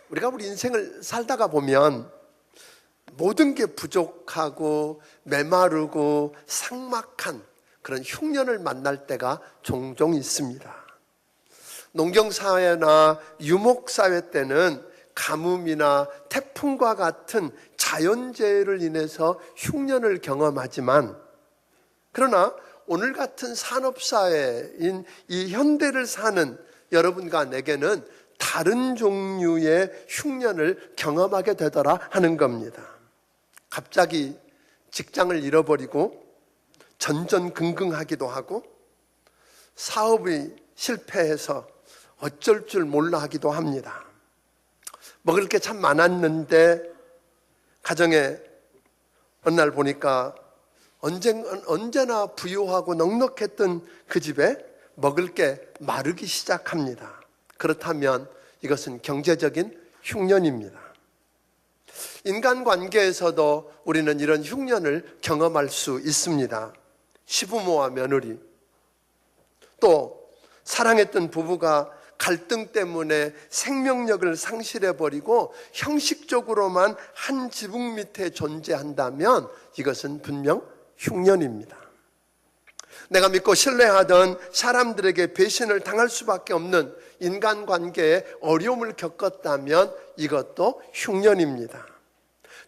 우리가 우리 인생을 살다가 보면 모든 게 부족하고 메마르고 삭막한 그런 흉년을 만날 때가 종종 있습니다. 농경사회나 유목사회 때는 가뭄이나 태풍과 같은 자연재해를 인해서 흉년을 경험하지만, 그러나 오늘 같은 산업사회인 이 현대를 사는 여러분과 내게는 다른 종류의 흉년을 경험하게 되더라 하는 겁니다. 갑자기 직장을 잃어버리고 전전긍긍하기도 하고, 사업이 실패해서 어쩔 줄 몰라 하기도 합니다. 먹을 게 참 많았는데 가정에 어느 날 보니까 언제나 부유하고 넉넉했던 그 집에 먹을 게 마르기 시작합니다. 그렇다면 이것은 경제적인 흉년입니다. 인간관계에서도 우리는 이런 흉년을 경험할 수 있습니다. 시부모와 며느리, 또 사랑했던 부부가 갈등 때문에 생명력을 상실해버리고 형식적으로만 한 지붕 밑에 존재한다면 이것은 분명 흉년입니다. 내가 믿고 신뢰하던 사람들에게 배신을 당할 수밖에 없는 인간관계에 어려움을 겪었다면 이것도 흉년입니다.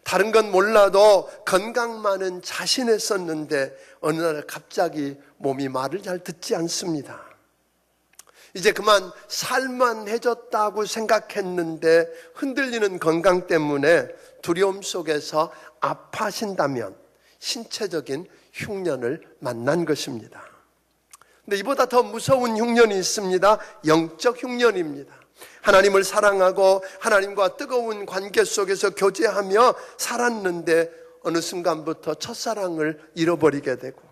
다른 건 몰라도 건강만은 자신했었는데 어느 날 갑자기 몸이 말을 잘 듣지 않습니다. 이제 그만 살만해졌다고 생각했는데 흔들리는 건강 때문에 두려움 속에서 아파하신다면 신체적인 흉년을 만난 것입니다. 근데 이보다 더 무서운 흉년이 있습니다. 영적 흉년입니다. 하나님을 사랑하고 하나님과 뜨거운 관계 속에서 교제하며 살았는데 어느 순간부터 첫사랑을 잃어버리게 되고,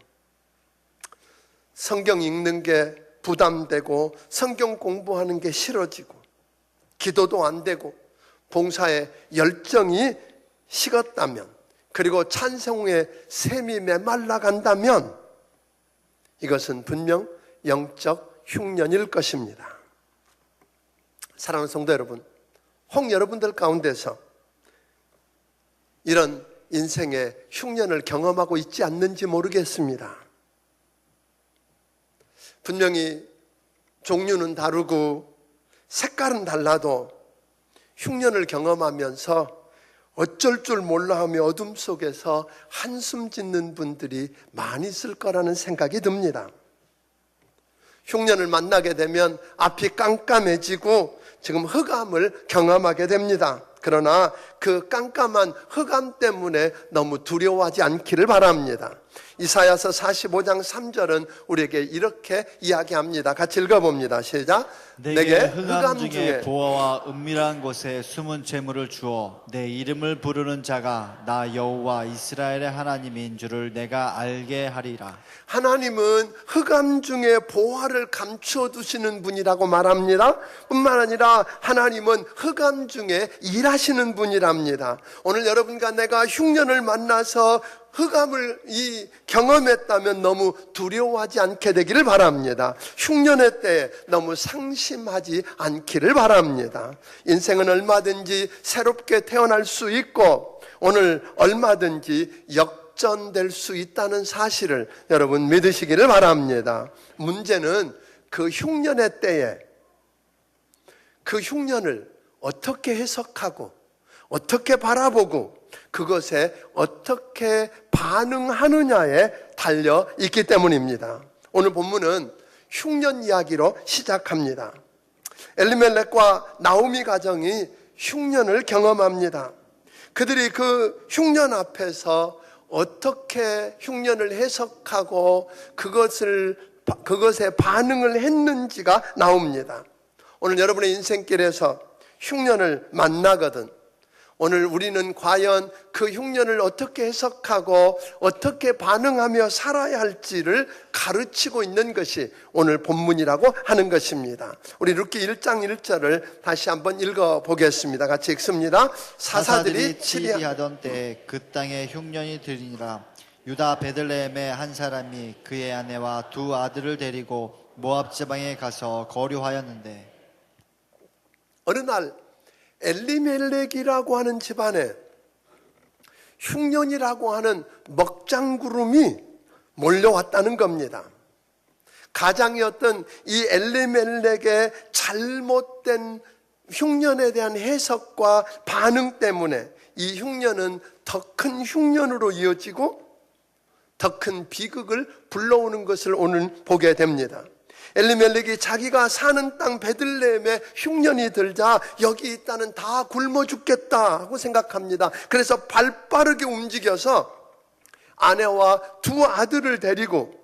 성경 읽는 게 부담되고 성경 공부하는 게 싫어지고, 기도도 안 되고 봉사에 열정이 식었다면, 그리고 찬송의 샘이 메말라 간다면 이것은 분명 영적 흉년일 것입니다. 사랑하는 성도 여러분, 혹 여러분들 가운데서 이런 인생의 흉년을 경험하고 있지 않는지 모르겠습니다. 분명히 종류는 다르고 색깔은 달라도 흉년을 경험하면서 어쩔 줄 몰라 하며 어둠 속에서 한숨 짓는 분들이 많이 있을 거라는 생각이 듭니다. 흉년을 만나게 되면 앞이 깜깜해지고 지금 흑암을 경험하게 됩니다. 그러나 그 깜깜한 흑암 때문에 너무 두려워하지 않기를 바랍니다. 이사야서 45장 3절은 우리에게 이렇게 이야기합니다. 같이 읽어봅니다. 시작. 내게 흑암 중에 보화와 은밀한 곳에 숨은 재물을 주어 내 이름을 부르는 자가 나 여호와 이스라엘의 하나님인 줄을 내가 알게 하리라. 하나님은 흑암 중에 보화를 감추어 두시는 분이라고 말합니다. 뿐만 아니라 하나님은 흑암 중에 일하시는 분이랍니다. 오늘 여러분과 내가 흉년을 만나서 흑암을 경험했다면 너무 두려워하지 않게 되기를 바랍니다. 흉년의 때에 너무 상심하지 않기를 바랍니다. 인생은 얼마든지 새롭게 태어날 수 있고 오늘 얼마든지 역전될 수 있다는 사실을 여러분 믿으시기를 바랍니다. 문제는 그 흉년의 때에 그 흉년을 어떻게 해석하고 어떻게 바라보고 그것에 어떻게 반응하느냐에 달려 있기 때문입니다. 오늘 본문은 흉년 이야기로 시작합니다. 엘리멜렉과 나오미 가정이 흉년을 경험합니다. 그들이 그 흉년 앞에서 어떻게 흉년을 해석하고 그것에 반응을 했는지가 나옵니다. 오늘 여러분의 인생길에서 흉년을 만나거든 오늘 우리는 과연 그 흉년을 어떻게 해석하고 어떻게 반응하며 살아야 할지를 가르치고 있는 것이 오늘 본문이라고 하는 것입니다. 우리 룻기 1장 1절을 다시 한번 읽어보겠습니다. 같이 읽습니다. 사사들이 치리하던 때에 그 땅에 흉년이 들이니라. 유다 베들레헴의 한 사람이 그의 아내와 두 아들을 데리고 모압 지방에 가서 거류하였는데, 어느 날 엘리멜렉이라고 하는 집안에 흉년이라고 하는 먹장구름이 몰려왔다는 겁니다. 가장이었던 이 엘리멜렉의 잘못된 흉년에 대한 해석과 반응 때문에 이 흉년은 더 큰 흉년으로 이어지고 더 큰 비극을 불러오는 것을 오늘 보게 됩니다. 엘리멜렉이 자기가 사는 땅 베들레헴에 흉년이 들자 여기 있다는 다 굶어 죽겠다 하고 생각합니다. 그래서 발빠르게 움직여서 아내와 두 아들을 데리고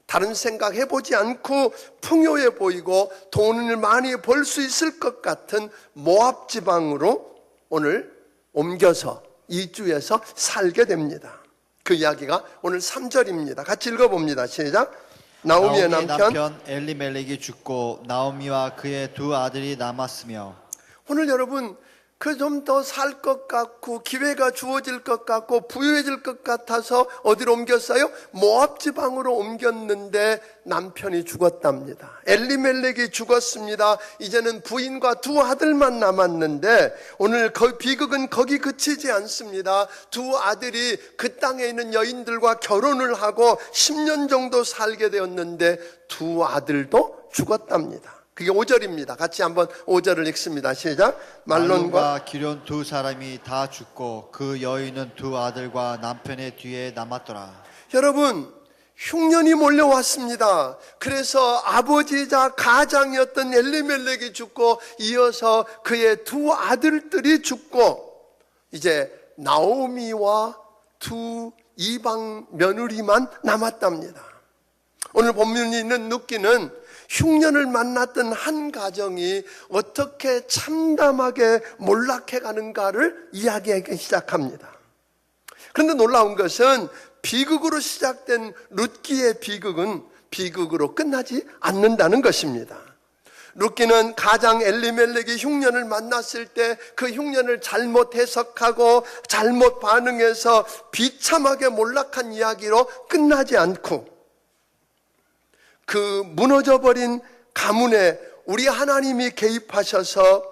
다른 생각 해보지 않고 풍요해 보이고 돈을 많이 벌 수 있을 것 같은 모압 지방으로 오늘 옮겨서 이주해서 살게 됩니다. 그 이야기가 오늘 3절입니다. 같이 읽어봅니다. 시작. 나오미의 남편 엘리멜렉이 죽고 나오미와 그의 두 아들이 남았으며. 오늘 여러분 그 좀 더 살 것 같고 기회가 주어질 것 같고 부유해질 것 같아서 어디로 옮겼어요? 모압 지방으로 옮겼는데 남편이 죽었답니다. 엘리멜렉이 죽었습니다. 이제는 부인과 두 아들만 남았는데 오늘 비극은 거기 그치지 않습니다. 두 아들이 그 땅에 있는 여인들과 결혼을 하고 10년 정도 살게 되었는데 두 아들도 죽었답니다. 그게 5절입니다. 같이 한번 5절을 읽습니다. 시작. 말론과 기럨 두 사람이 다 죽고 그 여인은 두 아들과 남편의 뒤에 남았더라. 여러분, 흉년이 몰려왔습니다. 그래서 아버지이자 가장이었던 엘리멜렉이 죽고 이어서 그의 두 아들들이 죽고 이제 나오미와 두 이방 며느리만 남았답니다. 오늘 본문이 있는 룻기는 흉년을 만났던 한 가정이 어떻게 참담하게 몰락해 가는가를 이야기하기 시작합니다. 그런데 놀라운 것은 비극으로 시작된 룻기의 비극은 비극으로 끝나지 않는다는 것입니다. 룻기는 가장 엘리멜렉이 흉년을 만났을 때 그 흉년을 잘못 해석하고 잘못 반응해서 비참하게 몰락한 이야기로 끝나지 않고 그 무너져버린 가문에 우리 하나님이 개입하셔서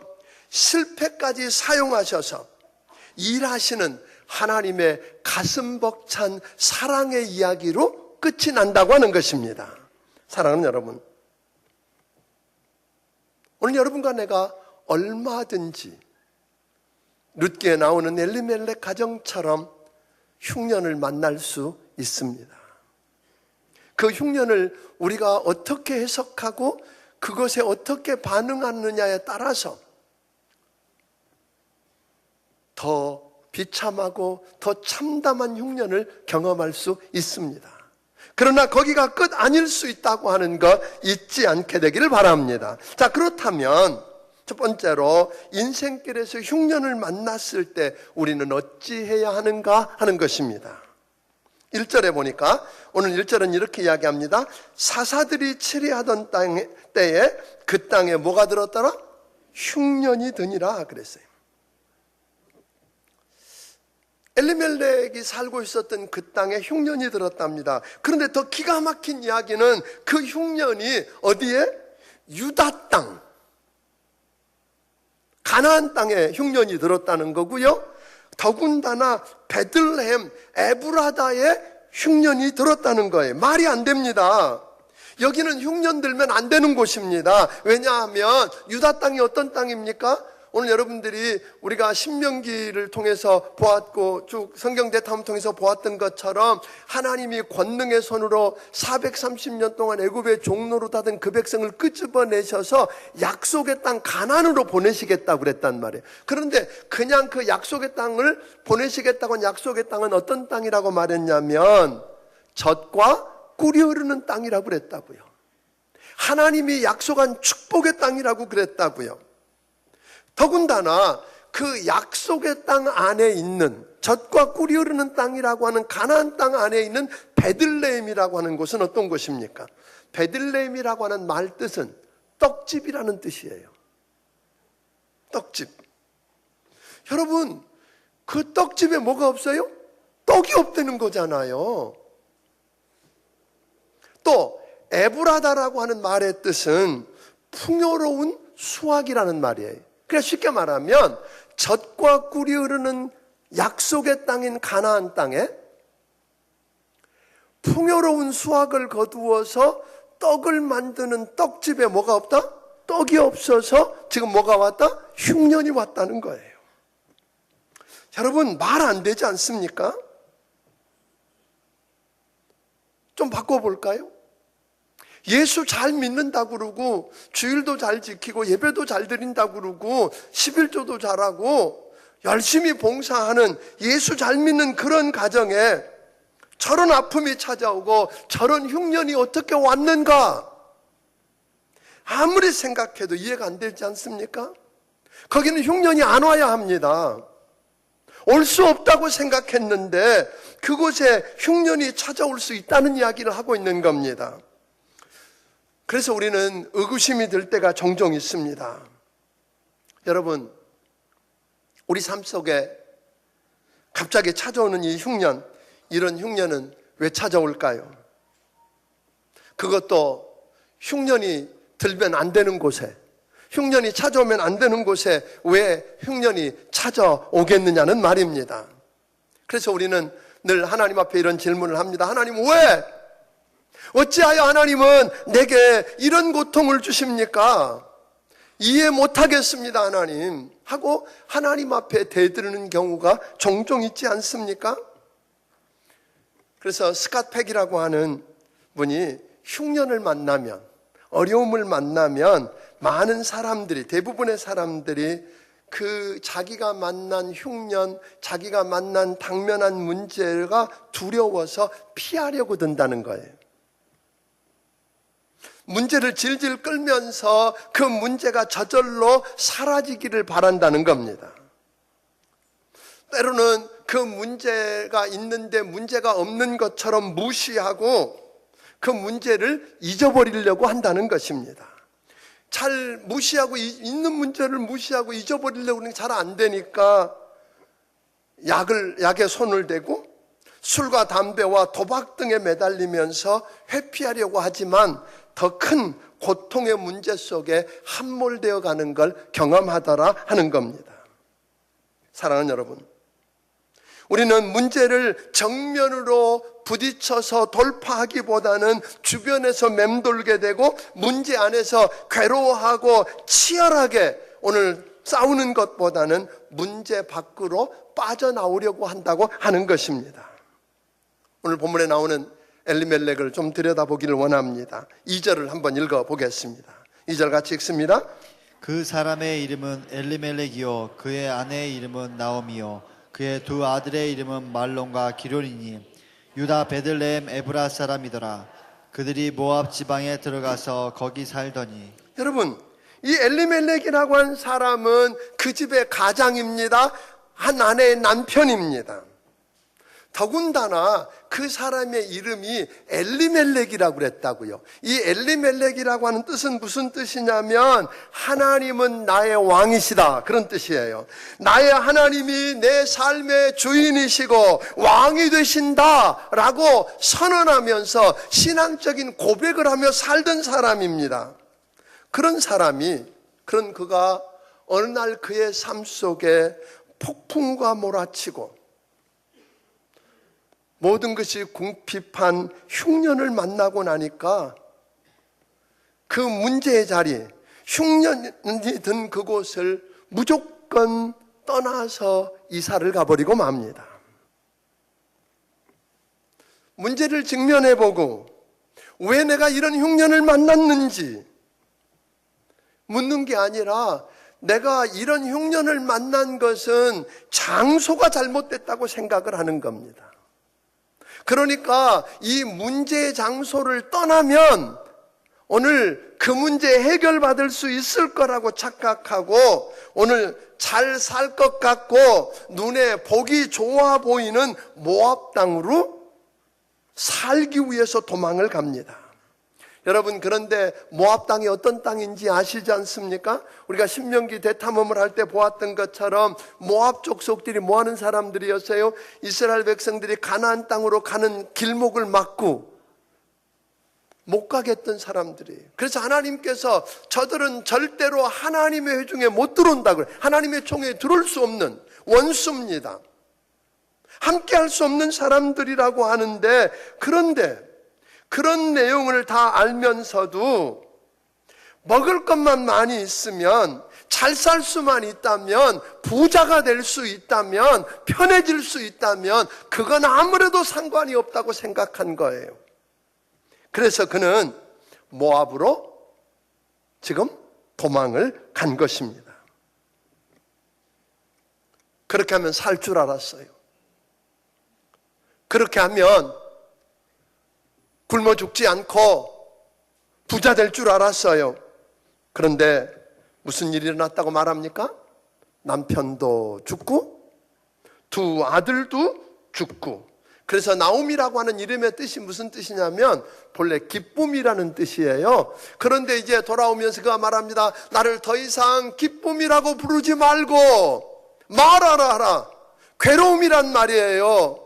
실패까지 사용하셔서 일하시는 하나님의 가슴 벅찬 사랑의 이야기로 끝이 난다고 하는 것입니다. 사랑하는 여러분, 오늘 여러분과 내가 얼마든지 룻기에 나오는 엘리멜렉 가정처럼 흉년을 만날 수 있습니다. 그 흉년을 우리가 어떻게 해석하고 그것에 어떻게 반응하느냐에 따라서 더 비참하고 더 참담한 흉년을 경험할 수 있습니다. 그러나 거기가 끝 아닐 수 있다고 하는 거 잊지 않게 되기를 바랍니다. 자, 그렇다면 첫 번째로 인생길에서 흉년을 만났을 때 우리는 어찌해야 하는가 하는 것입니다. 1절에 보니까 오늘 1절은 이렇게 이야기합니다. 사사들이 치리하던 때에 그 땅에 뭐가 들었더라? 흉년이 드니라 그랬어요. 엘리멜렉이 살고 있었던 그 땅에 흉년이 들었답니다. 그런데 더 기가 막힌 이야기는 그 흉년이 어디에? 유다 땅, 가나안 땅에 흉년이 들었다는 거고요. 더군다나 베들레헴 에브라다에 흉년이 들었다는 거예요. 말이 안 됩니다. 여기는 흉년 들면 안 되는 곳입니다. 왜냐하면 유다 땅이 어떤 땅입니까? 오늘 여러분들이 우리가 신명기를 통해서 보았고 쭉 성경 대탐을 통해서 보았던 것처럼 하나님이 권능의 손으로 430년 동안 애굽의 종로로 다던 그 백성을 끄집어내셔서 약속의 땅 가나안으로 보내시겠다고 그랬단 말이에요. 그런데 그냥 그 약속의 땅을 보내시겠다고 한 약속의 땅은 어떤 땅이라고 말했냐면 젖과 꿀이 흐르는 땅이라고 그랬다고요. 하나님이 약속한 축복의 땅이라고 그랬다고요. 더군다나 그 약속의 땅 안에 있는 젖과 꿀이 흐르는 땅이라고 하는 가나안 땅 안에 있는 베들레헴이라고 하는 곳은 어떤 곳입니까? 베들레헴이라고 하는 말 뜻은 떡집이라는 뜻이에요. 떡집. 여러분, 그 떡집에 뭐가 없어요? 떡이 없다는 거잖아요. 또 에브라다라고 하는 말의 뜻은 풍요로운 수확이라는 말이에요. 그래서 쉽게 말하면 젖과 꿀이 흐르는 약속의 땅인 가나안 땅에 풍요로운 수확을 거두어서 떡을 만드는 떡집에 뭐가 없다? 떡이 없어서 지금 뭐가 왔다? 흉년이 왔다는 거예요. 여러분, 말 안 되지 않습니까? 좀 바꿔볼까요? 예수 잘 믿는다고 그러고 주일도 잘 지키고 예배도 잘 드린다고 그러고 11조도 잘하고 열심히 봉사하는 예수 잘 믿는 그런 가정에 저런 아픔이 찾아오고 저런 흉년이 어떻게 왔는가? 아무리 생각해도 이해가 안 되지 않습니까? 거기는 흉년이 안 와야 합니다. 올 수 없다고 생각했는데 그곳에 흉년이 찾아올 수 있다는 이야기를 하고 있는 겁니다. 그래서 우리는 의구심이 들 때가 종종 있습니다. 여러분, 우리 삶 속에 갑자기 찾아오는 이 흉년, 이런 흉년은 왜 찾아올까요? 그것도 흉년이 들면 안 되는 곳에, 흉년이 찾아오면 안 되는 곳에 왜 흉년이 찾아오겠느냐는 말입니다. 그래서 우리는 늘 하나님 앞에 이런 질문을 합니다. 하나님, 왜? 어찌하여 하나님은 내게 이런 고통을 주십니까? 이해 못하겠습니다, 하나님. 하고 하나님 앞에 대드리는 경우가 종종 있지 않습니까? 그래서 스캇 팩이라고 하는 분이 흉년을 만나면, 어려움을 만나면 많은 사람들이, 대부분의 사람들이 그 자기가 만난 흉년, 자기가 만난 당면한 문제가 두려워서 피하려고 든다는 거예요. 문제를 질질 끌면서 그 문제가 저절로 사라지기를 바란다는 겁니다. 때로는 그 문제가 있는데 문제가 없는 것처럼 무시하고 그 문제를 잊어버리려고 한다는 것입니다. 잘 무시하고, 있는 문제를 무시하고 잊어버리려고 하는 게 잘 안 되니까 약에 손을 대고 술과 담배와 도박 등에 매달리면서 회피하려고 하지만 더 큰 고통의 문제 속에 함몰되어 가는 걸 경험하더라 하는 겁니다. 사랑하는 여러분, 우리는 문제를 정면으로 부딪혀서 돌파하기보다는 주변에서 맴돌게 되고 문제 안에서 괴로워하고 치열하게 오늘 싸우는 것보다는 문제 밖으로 빠져나오려고 한다고 하는 것입니다. 오늘 본문에 나오는 엘리멜렉을 좀 들여다보기를 원합니다. 2절을 한번 읽어보겠습니다. 2절 같이 읽습니다. 그 사람의 이름은 엘리멜렉이요 그의 아내의 이름은 나오미요 그의 두 아들의 이름은 말론과 기론이니 유다 베들레헴 에브라 사람이더라. 그들이 모압 지방에 들어가서 거기 살더니. 여러분, 이 엘리멜렉이라고 한 사람은 그 집의 가장입니다. 한 아내의 남편입니다. 더군다나 그 사람의 이름이 엘리멜렉이라고 그랬다고요. 이 엘리멜렉이라고 하는 뜻은 무슨 뜻이냐면 하나님은 나의 왕이시다, 그런 뜻이에요. 나의 하나님이 내 삶의 주인이시고 왕이 되신다 라고 선언하면서 신앙적인 고백을 하며 살던 사람입니다. 그런 그가 어느 날 그의 삶 속에 폭풍과 몰아치고 모든 것이 궁핍한 흉년을 만나고 나니까 그 문제의 자리, 흉년이 든 그곳을 무조건 떠나서 이사를 가버리고 맙니다. 문제를 직면해보고 왜 내가 이런 흉년을 만났는지 묻는 게 아니라 내가 이런 흉년을 만난 것은 장소가 잘못됐다고 생각을 하는 겁니다. 그러니까 이 문제의 장소를 떠나면 오늘 그 문제 해결받을 수 있을 거라고 착각하고 오늘 잘 살 것 같고 눈에 보기 좋아 보이는 모압 땅으로 살기 위해서 도망을 갑니다. 여러분, 그런데 모압 땅이 어떤 땅인지 아시지 않습니까? 우리가 신명기 대탐험을 할 때 보았던 것처럼 모압 족속들이 뭐 하는 사람들이었어요? 이스라엘 백성들이 가나안 땅으로 가는 길목을 막고 못 가겠던 사람들이에요. 그래서 하나님께서 저들은 절대로 하나님의 회중에 못 들어온다고 그래요. 하나님의 총회에 들어올 수 없는 원수입니다. 함께 할 수 없는 사람들이라고 하는데, 그런데 그런 내용을 다 알면서도 먹을 것만 많이 있으면, 잘 살 수만 있다면, 부자가 될 수 있다면, 편해질 수 있다면 그건 아무래도 상관이 없다고 생각한 거예요. 그래서 그는 모압으로 지금 도망을 간 것입니다. 그렇게 하면 살 줄 알았어요. 그렇게 하면 굶어 죽지 않고 부자 될 줄 알았어요. 그런데 무슨 일이 일어났다고 말합니까? 남편도 죽고 두 아들도 죽고. 그래서 나옴이라고 하는 이름의 뜻이 무슨 뜻이냐면 본래 기쁨이라는 뜻이에요. 그런데 이제 돌아오면서 그가 말합니다. 나를 더 이상 기쁨이라고 부르지 말고 말하라 하라. 괴로움이란 말이에요.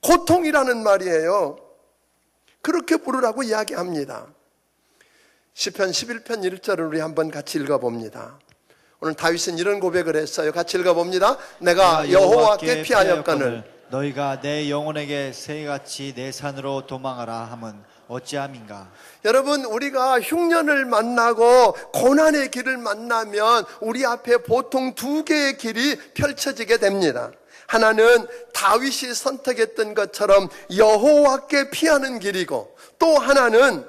고통이라는 말이에요. 그렇게 부르라고 이야기합니다. 시편 11편 1절을 우리 한번 같이 읽어봅니다. 오늘 다윗은 이런 고백을 했어요. 같이 읽어봅니다. 내가 여호와께 피하였거늘 너희가 내 영혼에게 새같이 내 산으로 도망하라 함은 어찌함인가. 여러분, 우리가 흉년을 만나고 고난의 길을 만나면 우리 앞에 보통 두 개의 길이 펼쳐지게 됩니다. 하나는 다윗이 선택했던 것처럼 여호와께 피하는 길이고, 또 하나는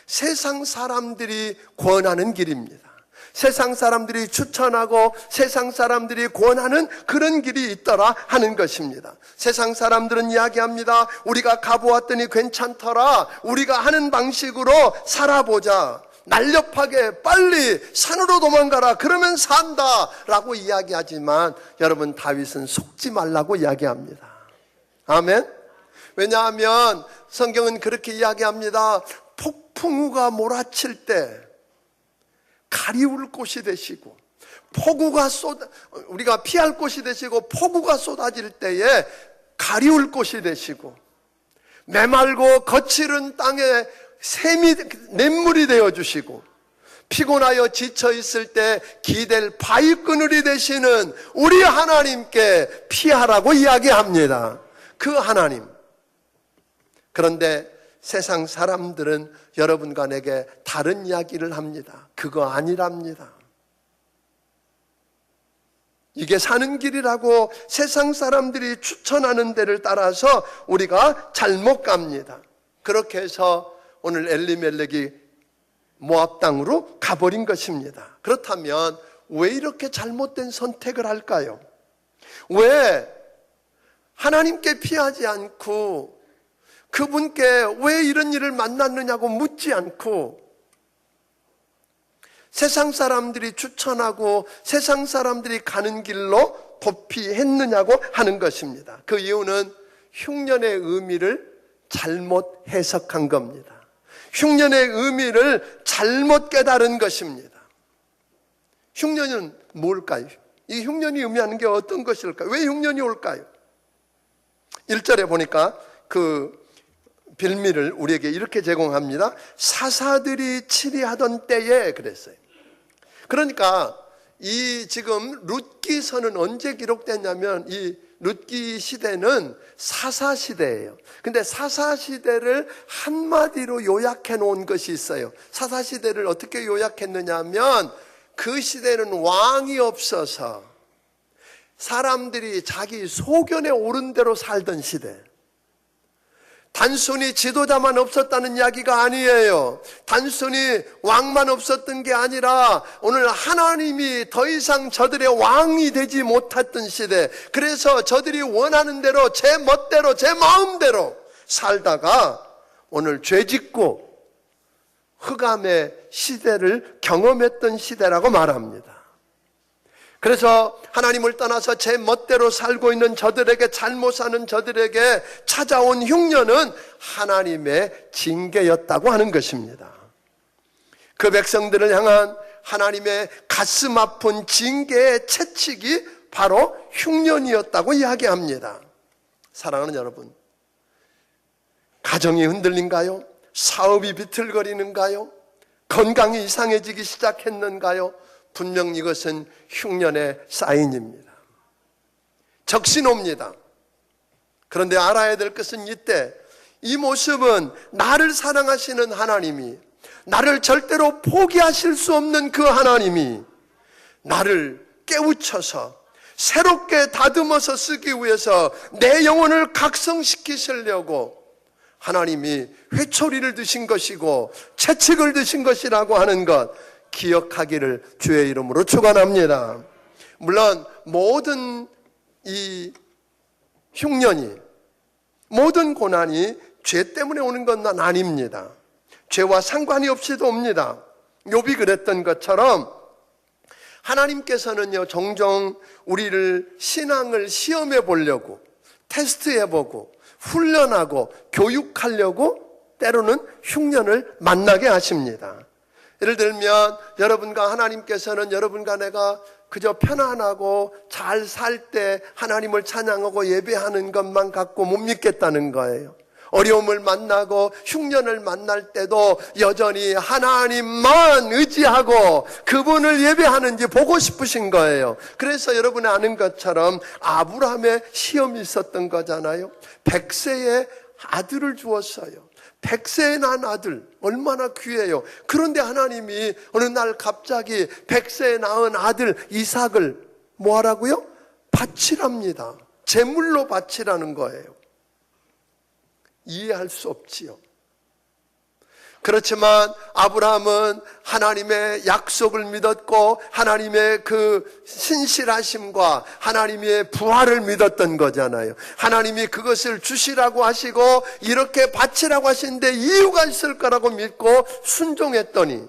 세상 사람들이 권하는 길입니다. 세상 사람들이 추천하고 세상 사람들이 권하는 그런 길이 있더라 하는 것입니다. 세상 사람들은 이야기합니다. 우리가 가보았더니 괜찮더라. 우리가 하는 방식으로 살아보자. 날렵하게 빨리 산으로 도망가라. 그러면 산다 라고 이야기하지만 여러분, 다윗은 속지 말라고 이야기합니다. 아멘. 왜냐하면 성경은 그렇게 이야기합니다. 폭풍우가 몰아칠 때 가리울 곳이 되시고, 폭우가 우리가 피할 곳이 되시고, 폭우가 쏟아질 때에 가리울 곳이 되시고, 메말고 거칠은 땅에 냇물이 되어주시고, 피곤하여 지쳐있을 때 기댈 바위그늘이 되시는 우리 하나님께 피하라고 이야기합니다. 그 하나님. 그런데 세상 사람들은 여러분과 내게 다른 이야기를 합니다. 그거 아니랍니다. 이게 사는 길이라고 세상 사람들이 추천하는 데를 따라서 우리가 잘못 갑니다. 그렇게 해서 오늘 엘리멜렉이 모압 땅으로 가버린 것입니다. 그렇다면 왜 이렇게 잘못된 선택을 할까요? 왜 하나님께 피하지 않고 그분께 왜 이런 일을 만났느냐고 묻지 않고 세상 사람들이 추천하고 세상 사람들이 가는 길로 도피했느냐고 하는 것입니다. 그 이유는 흉년의 의미를 잘못 해석한 겁니다. 흉년의 의미를 잘못 깨달은 것입니다. 흉년은 뭘까요? 이 흉년이 의미하는 게 어떤 것일까요? 왜 흉년이 올까요? 1절에 보니까 그 빌미를 우리에게 이렇게 제공합니다. 사사들이 치리하던 때에 그랬어요. 그러니까 이 지금 룻기서는 언제 기록됐냐면 이 룻기 시대는 사사 시대예요. 근데 사사 시대를 한마디로 요약해 놓은 것이 있어요. 사사 시대를 어떻게 요약했느냐 하면 그 시대는 왕이 없어서 사람들이 자기 소견에 오른 대로 살던 시대. 단순히 지도자만 없었다는 이야기가 아니에요. 단순히 왕만 없었던 게 아니라 오늘 하나님이 더 이상 저들의 왕이 되지 못했던 시대. 그래서 저들이 원하는 대로 제 멋대로 제 마음대로 살다가 오늘 죄짓고 흑암의 시대를 경험했던 시대라고 말합니다. 그래서 하나님을 떠나서 제 멋대로 살고 있는 저들에게, 잘못 사는 저들에게 찾아온 흉년은 하나님의 징계였다고 하는 것입니다. 그 백성들을 향한 하나님의 가슴 아픈 징계의 채찍이 바로 흉년이었다고 이야기합니다. 사랑하는 여러분, 가정이 흔들린가요? 사업이 비틀거리는가요? 건강이 이상해지기 시작했는가요? 분명 이것은 흉년의 사인입니다. 적신호입니다. 그런데 알아야 될 것은 이때 이 모습은 나를 사랑하시는 하나님이, 나를 절대로 포기하실 수 없는 그 하나님이 나를 깨우쳐서 새롭게 다듬어서 쓰기 위해서 내 영혼을 각성시키시려고 하나님이 회초리를 드신 것이고 채찍을 드신 것이라고 하는 것 기억하기를 주의 이름으로 축원합니다. 물론 모든 이 흉년이, 모든 고난이 죄 때문에 오는 건 아닙니다. 죄와 상관이 없이도 옵니다. 욥이 그랬던 것처럼 하나님께서는요, 종종 우리를 신앙을 시험해 보려고, 테스트해 보고, 훈련하고, 교육하려고 때로는 흉년을 만나게 하십니다. 예를 들면 여러분과 하나님께서는 여러분과 내가 그저 편안하고 잘 살 때 하나님을 찬양하고 예배하는 것만 갖고 못 믿겠다는 거예요. 어려움을 만나고 흉년을 만날 때도 여전히 하나님만 의지하고 그분을 예배하는지 보고 싶으신 거예요. 그래서 여러분이 아는 것처럼 아브라함의 시험이 있었던 거잖아요. 100세의 아들을 주었어요. 100세에 난 아들, 얼마나 귀해요. 그런데 하나님이 어느 날 갑자기 100세에 낳은 아들 이삭을 뭐 하라고요? 바치랍니다. 제물로 바치라는 거예요. 이해할 수 없지요. 그렇지만 아브라함은 하나님의 약속을 믿었고 하나님의 그 신실하심과 하나님의 부활을 믿었던 거잖아요. 하나님이 그것을 주시라고 하시고 이렇게 바치라고 하시는데 이유가 있을 거라고 믿고 순종했더니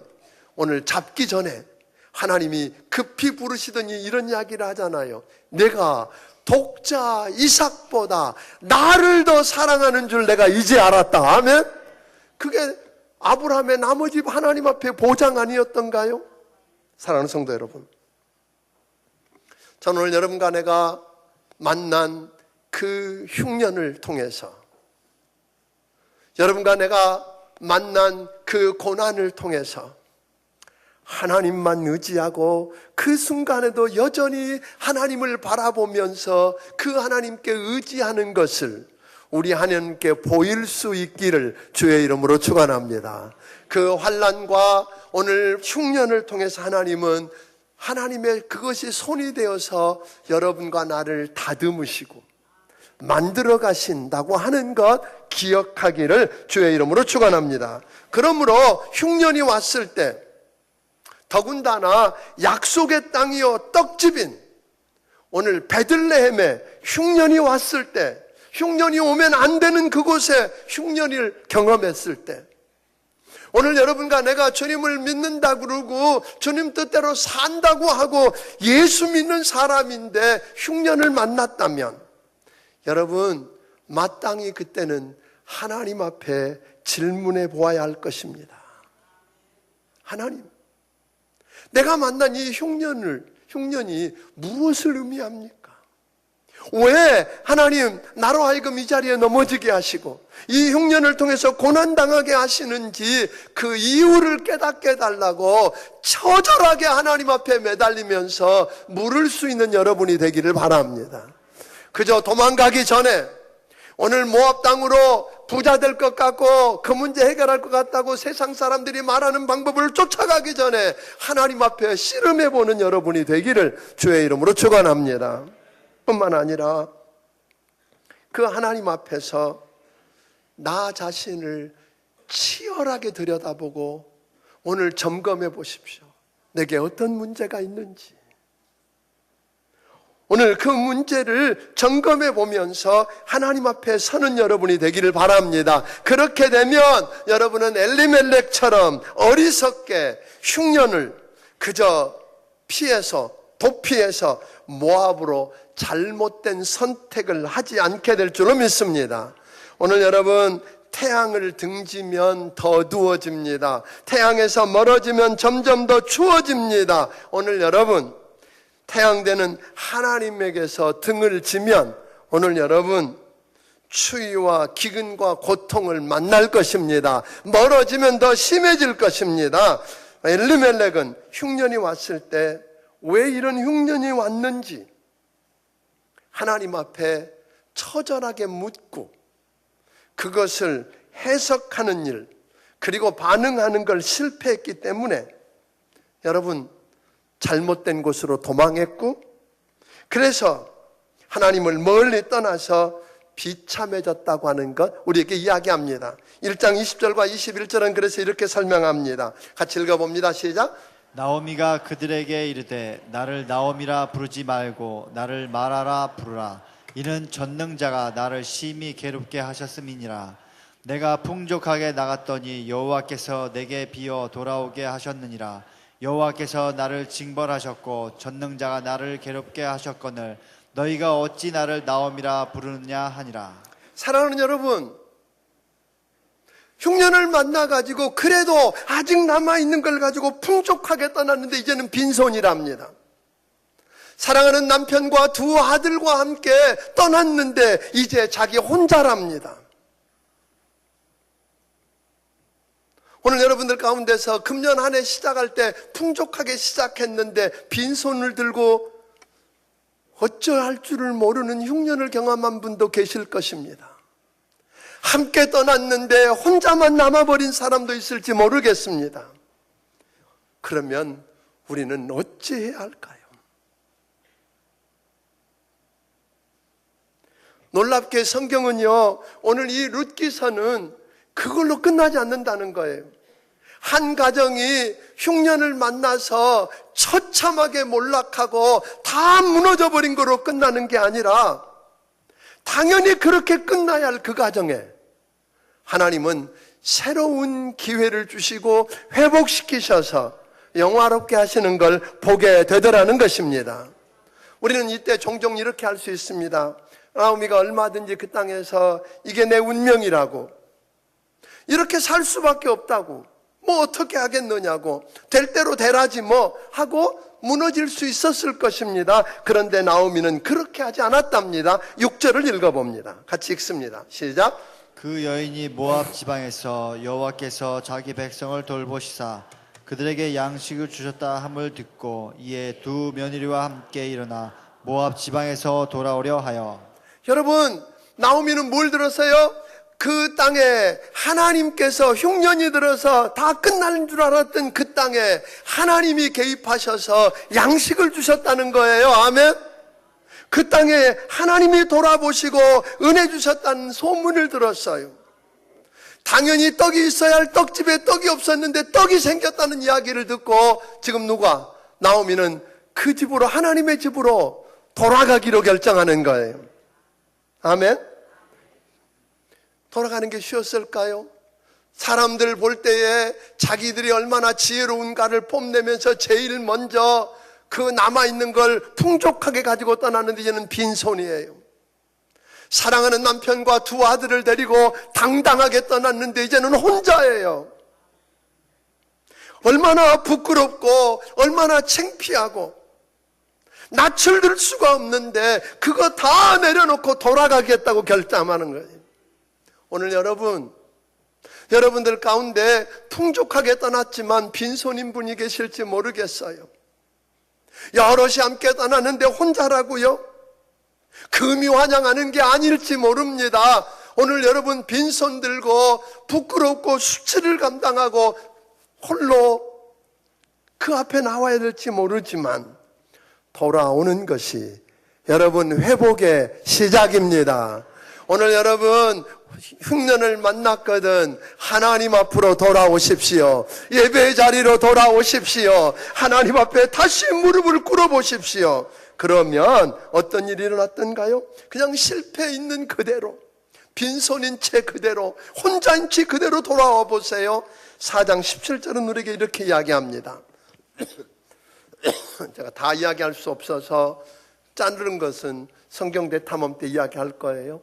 오늘 잡기 전에 하나님이 급히 부르시더니 이런 이야기를 하잖아요. 내가 독자 이삭보다 나를 더 사랑하는 줄 내가 이제 알았다. 아멘? 그게 아브라함의 나머지 하나님 앞에 보장 아니었던가요? 사랑하는 성도 여러분, 저는 오늘 여러분과 내가 만난 그 흉년을 통해서, 여러분과 내가 만난 그 고난을 통해서 하나님만 의지하고 그 순간에도 여전히 하나님을 바라보면서 그 하나님께 의지하는 것을 우리 하나님께 보일 수 있기를 주의 이름으로 축원합니다. 그 환난과 오늘 흉년을 통해서 하나님은 하나님의 그것이 손이 되어서 여러분과 나를 다듬으시고 만들어 가신다고 하는 것 기억하기를 주의 이름으로 축원합니다. 그러므로 흉년이 왔을 때 더군다나 약속의 땅이요 떡집인 오늘 베들레헴에 흉년이 왔을 때, 흉년이 오면 안 되는 그곳에 흉년을 경험했을 때, 오늘 여러분과 내가 주님을 믿는다 그러고 주님 뜻대로 산다고 하고 예수 믿는 사람인데 흉년을 만났다면 여러분 마땅히 그때는 하나님 앞에 질문해 보아야 할 것입니다. 하나님, 내가 만난 이 흉년이 무엇을 의미합니까? 왜 하나님 나로 하여금 이 자리에 넘어지게 하시고 이 흉년을 통해서 고난당하게 하시는지 그 이유를 깨닫게 해달라고 처절하게 하나님 앞에 매달리면서 물을 수 있는 여러분이 되기를 바랍니다. 그저 도망가기 전에 오늘 모압 땅으로 부자 될 것 같고 그 문제 해결할 것 같다고 세상 사람들이 말하는 방법을 쫓아가기 전에 하나님 앞에 씨름해보는 여러분이 되기를 주의 이름으로 축원합니다. 뿐만 아니라 그 하나님 앞에서 나 자신을 치열하게 들여다보고 오늘 점검해 보십시오. 내게 어떤 문제가 있는지. 오늘 그 문제를 점검해 보면서 하나님 앞에 서는 여러분이 되기를 바랍니다. 그렇게 되면 여러분은 엘리멜렉처럼 어리석게 흉년을 그저 피해서 도피해서 모압으로 잘못된 선택을 하지 않게 될 줄로 믿습니다. 오늘 여러분 태양을 등지면 더 어두워집니다. 태양에서 멀어지면 점점 더 추워집니다. 오늘 여러분 태양되는 하나님에게서 등을 지면 오늘 여러분 추위와 기근과 고통을 만날 것입니다. 멀어지면 더 심해질 것입니다. 엘리멜렉은 흉년이 왔을 때 왜 이런 흉년이 왔는지 하나님 앞에 처절하게 묻고 그것을 해석하는 일, 그리고 반응하는 걸 실패했기 때문에 여러분 잘못된 곳으로 도망했고, 그래서 하나님을 멀리 떠나서 비참해졌다고 하는 것 우리에게 이야기합니다. 1장 20절과 21절은 그래서 이렇게 설명합니다. 같이 읽어봅니다. 시작. 나오미가 그들에게 이르되 나를 나오미라 부르지 말고 나를 마라라 부르라. 이는 전능자가 나를 심히 괴롭게 하셨음이니라. 내가 풍족하게 나갔더니 여호와께서 내게 비어 돌아오게 하셨느니라. 여호와께서 나를 징벌하셨고 전능자가 나를 괴롭게 하셨거늘 너희가 어찌 나를 나오미라 부르느냐 하니라. 사랑하는 여러분, 흉년을 만나가지고 그래도 아직 남아있는 걸 가지고 풍족하게 떠났는데 이제는 빈손이랍니다. 사랑하는 남편과 두 아들과 함께 떠났는데 이제 자기 혼자랍니다. 오늘 여러분들 가운데서 금년 한 해 시작할 때 풍족하게 시작했는데 빈손을 들고 어찌할 줄을 모르는 흉년을 경험한 분도 계실 것입니다. 함께 떠났는데 혼자만 남아버린 사람도 있을지 모르겠습니다. 그러면 우리는 어찌해야 할까요? 놀랍게 성경은요, 오늘 이 룻기서는 그걸로 끝나지 않는다는 거예요. 한 가정이 흉년을 만나서 처참하게 몰락하고 다 무너져 버린 거로 끝나는 게 아니라 당연히 그렇게 끝나야 할 그 가정에 하나님은 새로운 기회를 주시고 회복시키셔서 영화롭게 하시는 걸 보게 되더라는 것입니다. 우리는 이때 종종 이렇게 할 수 있습니다. 나오미가 얼마든지 그 땅에서 이게 내 운명이라고, 이렇게 살 수밖에 없다고, 뭐 어떻게 하겠느냐고, 될 대로 되라지 뭐 하고 무너질 수 있었을 것입니다. 그런데 나오미는 그렇게 하지 않았답니다. 6절을 읽어봅니다. 같이 읽습니다. 시작. 그 여인이 모압 지방에서 여호와께서 자기 백성을 돌보시사 그들에게 양식을 주셨다 함을 듣고 이에 두 며느리와 함께 일어나 모압 지방에서 돌아오려 하여. 여러분, 나오미는 뭘 들었어요? 그 땅에 하나님께서 흉년이 들어서 다 끝나는 줄 알았던 그 땅에 하나님이 개입하셔서 양식을 주셨다는 거예요. 아멘. 그 땅에 하나님이 돌아보시고 은혜 주셨다는 소문을 들었어요. 당연히 떡이 있어야 할 떡집에 떡이 없었는데 떡이 생겼다는 이야기를 듣고 지금 누가? 나오미는 그 집으로, 하나님의 집으로 돌아가기로 결정하는 거예요. 아멘. 돌아가는 게 쉬웠을까요? 사람들 볼 때에 자기들이 얼마나 지혜로운가를 뽐내면서 제일 먼저 그 남아있는 걸 풍족하게 가지고 떠나는데 이제는 빈손이에요. 사랑하는 남편과 두 아들을 데리고 당당하게 떠났는데 이제는 혼자예요. 얼마나 부끄럽고 얼마나 창피하고 낯을 들 수가 없는데 그거 다 내려놓고 돌아가겠다고 결단하는 거예요. 오늘 여러분들 가운데 풍족하게 떠났지만 빈손인 분이 계실지 모르겠어요. 여럿이 함께 떠났는데 혼자라고요? 금이 환영하는 게 아닐지 모릅니다. 오늘 여러분 빈손 들고 부끄럽고 수치를 감당하고 홀로 그 앞에 나와야 될지 모르지만 돌아오는 것이 여러분 회복의 시작입니다. 오늘 여러분 흉년을 만났거든 하나님 앞으로 돌아오십시오. 예배의 자리로 돌아오십시오. 하나님 앞에 다시 무릎을 꿇어보십시오. 그러면 어떤 일이 일어났던가요? 그냥 실패 있는 그대로, 빈손인 채 그대로, 혼자인 채 그대로 돌아와 보세요. 4장 17절은 우리에게 이렇게 이야기합니다. 제가 다 이야기할 수 없어서 자르는 것은 성경 대탐험 때 이야기할 거예요.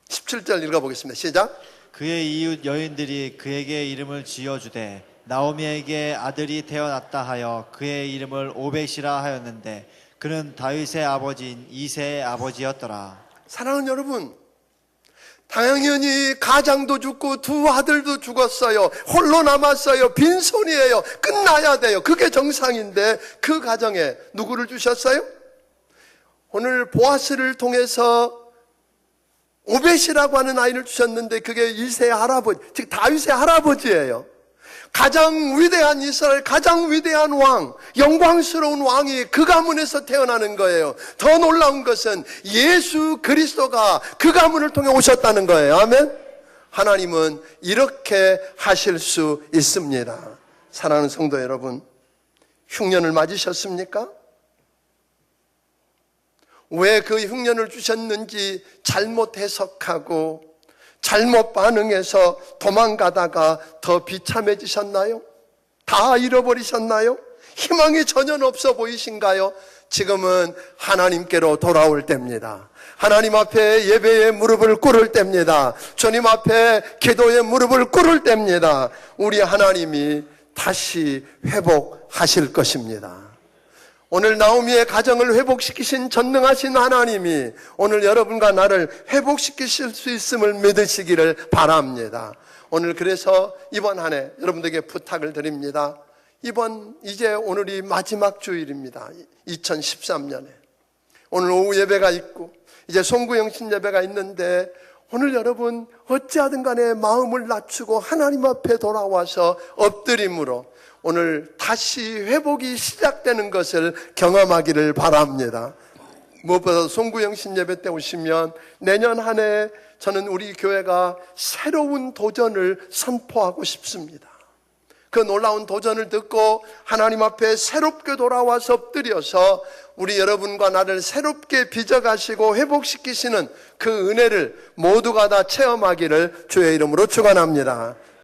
17절 읽어보겠습니다. 시작. 그의 이웃 여인들이 그에게 이름을 지어주되 나오미에게 아들이 태어났다 하여 그의 이름을 오벳이라 하였는데 그는 다윗의 아버지인 이새의 아버지였더라. 사랑하는 여러분, 당연히 가장도 죽고 두 아들도 죽었어요. 홀로 남았어요. 빈손이에요. 끝나야 돼요. 그게 정상인데 그 가정에 누구를 주셨어요? 오늘 보아스를 통해서 오벳이라고 하는 아이를 주셨는데 그게 이세의 할아버지, 즉 다윗의 할아버지예요. 가장 위대한 이스라엘, 가장 위대한 왕, 영광스러운 왕이 그 가문에서 태어나는 거예요. 더 놀라운 것은 예수 그리스도가 그 가문을 통해 오셨다는 거예요. 아멘. 하나님은 이렇게 하실 수 있습니다. 사랑하는 성도 여러분, 흉년을 맞으셨습니까? 왜 그 흉년을 주셨는지 잘못 해석하고 잘못 반응해서 도망가다가 더 비참해지셨나요? 다 잃어버리셨나요? 희망이 전혀 없어 보이신가요? 지금은 하나님께로 돌아올 때입니다. 하나님 앞에 예배의 무릎을 꿇을 때입니다. 주님 앞에 기도의 무릎을 꿇을 때입니다. 우리 하나님이 다시 회복하실 것입니다. 오늘 나오미의 가정을 회복시키신 전능하신 하나님이 오늘 여러분과 나를 회복시키실 수 있음을 믿으시기를 바랍니다. 오늘 그래서 이번 한 해 여러분들에게 부탁을 드립니다. 이제 오늘이 마지막 주일입니다. 2013년에 오늘 오후 예배가 있고 이제 송구영신 예배가 있는데 오늘 여러분 어찌하든 간에 마음을 낮추고 하나님 앞에 돌아와서 엎드림으로 오늘 다시 회복이 시작되는 것을 경험하기를 바랍니다. 무엇보다 송구영신 예배 때 오시면 내년 한 해 저는 우리 교회가 새로운 도전을 선포하고 싶습니다. 그 놀라운 도전을 듣고 하나님 앞에 새롭게 돌아와서 엎드려서 우리 여러분과 나를 새롭게 빚어가시고 회복시키시는 그 은혜를 모두가 다 체험하기를 주의 이름으로 축원합니다.